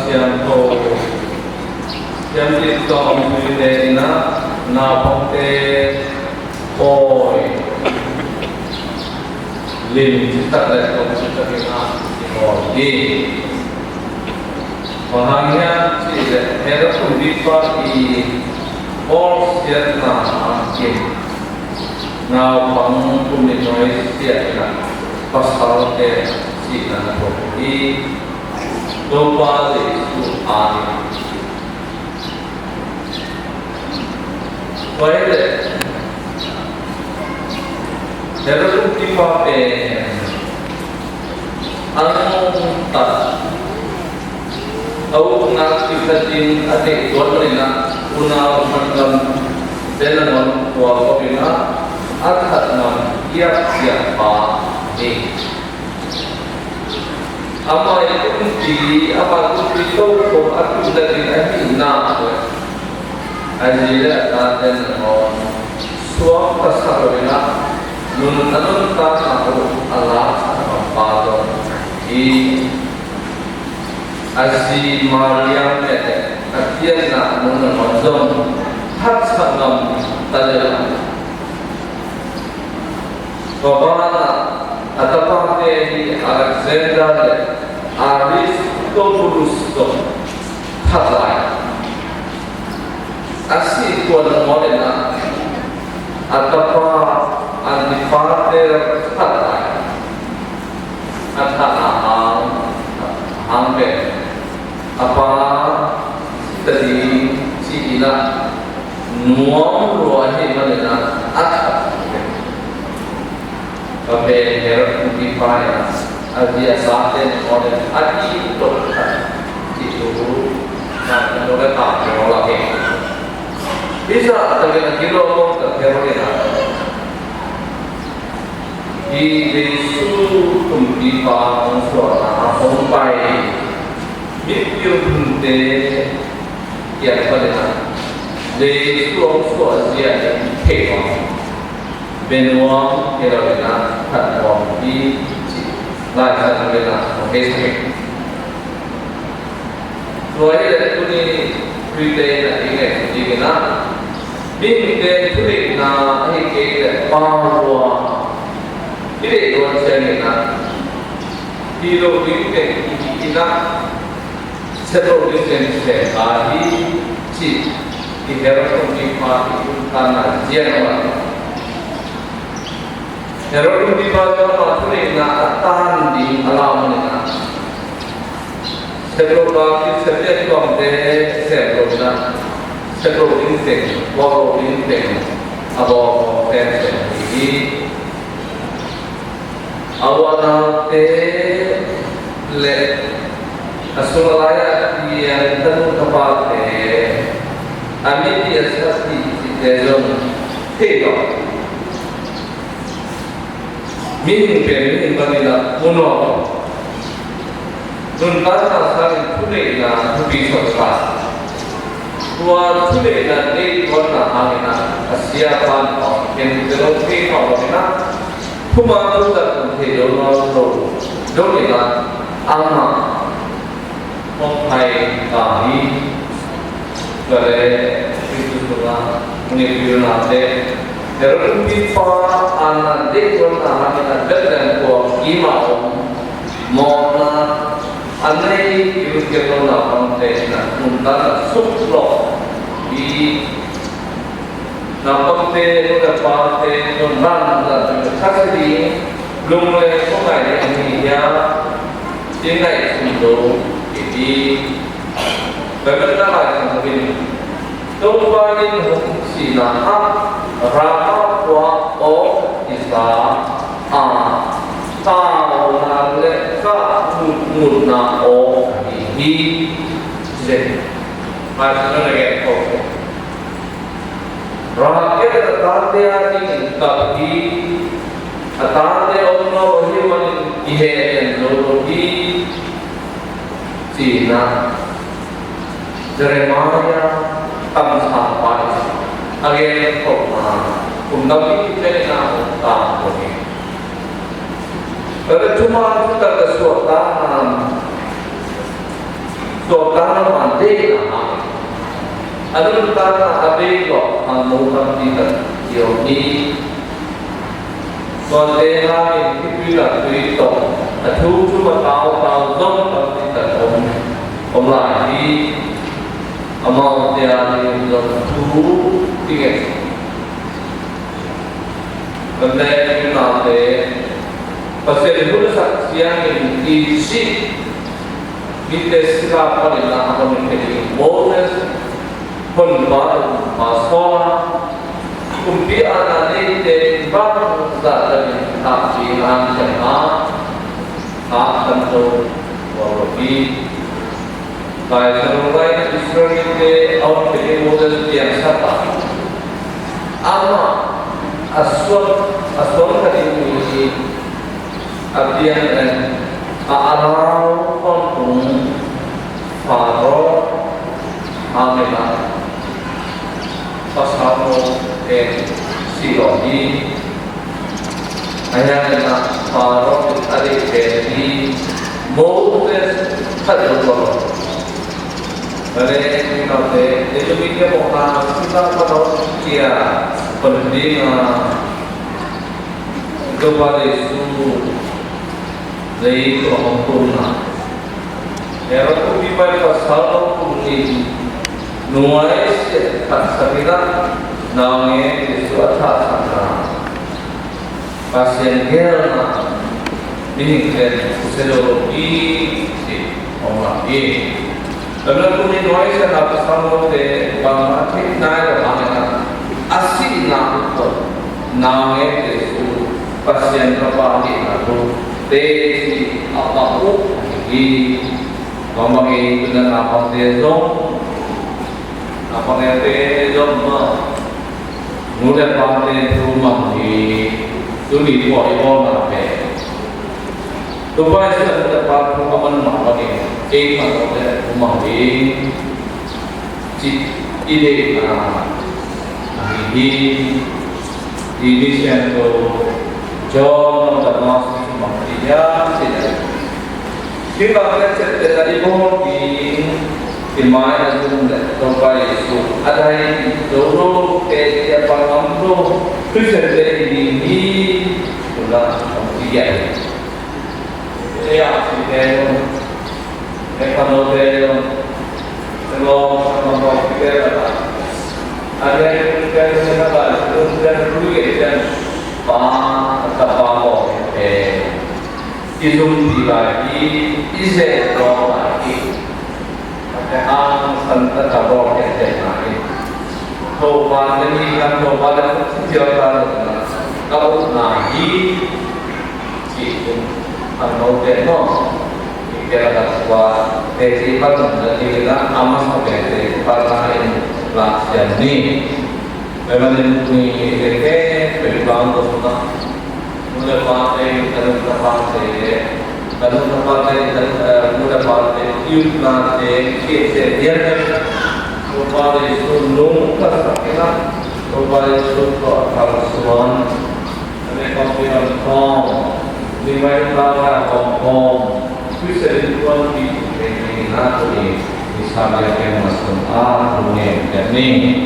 siang to siang itu mungkin na pokte oi lim kita lihat kita kena di orangnya sih ada pun di all siatna akhir na bangun pun di noise siatna pasal ke si na di doa itu ani Baik, jadi kita pakai anu tak, aku nak kita jin adik dua mereka, una macam dalam dua kopina, ada nama siapa ini. Apa itu kunci, apa kunci itu aku dari ini nak. Ajilah dan on suap kasarina nun tak satu Allah pada di aji Maryam itu akhirnya nak menonton hak sangat tajam. Bagaimana atau pakai Alexander Aristobulus itu hak lain. Asli kuat modena atau antipater kata hampir apa tadi si ina nuang ruahi modena atap sampai herot antipater adia sahaja model adi itu nah menurut tak lagi bisa terkena kilo terkena di Yesus tumpipa suara sampai mimpi de yang pada Yesus suara dia hewan benua kerana takwa di lain kerana besok soalnya itu ni berita yang ingat jika Binte tulis na hike pawa ini dua channel hero binte ina sebelum binte sekali si hero binte karena jian hero binte tulis na tahan di alam ini sebelum lagi setiap konten sebelum sebelum insting, waktu insting, atau tension ini awalnya le asulaya yang tentu tepat amin dia seperti dalam tiga mimpi bagaimana puno tuntas saling tulis na bisa pas Tuan sudah nanti warna hamina kesiapan yang terlalu hamina cuma sudah menjadi doa anak mengkai kami dari itu semua menuju nanti terus kita anak di warna hamina dan kuah imam mana Andai itu kita nak konten untuk sublo di nampak tu dapat tu nanda kasih belum mulai mulai ini ya tinggal itu jadi bagaimana yang begini tumpangin fungsi nah rata kuat Islam tahu nale muna o ini jadi macam lagi oke rakyat tante ani tapi tante orang hidup ini yang lagi Cina Jeremiah sampai agen koma untuk kita nak tahu Kalau cuma kita kesuatan Totana mande na anu tana abe ko ang mukang kita yoni Totena in kipila tuito at hutu matao zong ang kita omlahi amao tiyan yung tu tingin Benda yung natin Pasal saksiyan yung isi Kita sila nila ako menjadi bonus pembaru masalah kemudian nanti baru dari takdiran jemaah tak tentu walaupun baik seluruh Israel itu orang menjadi bonus biasa ama asal tadi ini artian dan Arau kontung faro amela pasamo siloni ayana faro tadi jadi Moses kadang Jadi kita itu kita bukan kita kalau dia pendidikan kepada Yesus Jadi orang punah. Yang aku bimbang pasal punyi nuais tak sabila namanya Yesus atas sana. Pasien gelna ini kan psikologi si orang ini. Kalau punyi nuais yang apa sama de bangkit naik orang asli namanya Yesus pasien terpaksa aku Tesi apapun ini ngomongin dengan apa tezong apa tezong mudah banget rumah di tuli boleh nape tupai sudah dapat rumah mana lagi mana rumah di ide ini siapa John dan Mas ya tidak. Kita akan cerita dari di mana itu tempat itu ada yang dulu ke apa kamu Kristen ini sudah dia. Ya kita kalau kita ada yang kita bahas dulu dan Isum dibagi, isi dua lagi. Ada santa kabur lagi. Toba ini kan toba dan sejauh kalau lagi itu kalau deno kita dapat desipan dari kita amas sebagai partai latihan ini. Memang ini berbangun untuk mudah partai dan mudah partai yuk nanti kita lihat partai itu nunggu kita partai itu kalau semua mereka punya kom dimana kalau kom bisa dibuat di nanti misalnya yang masuk dunia ini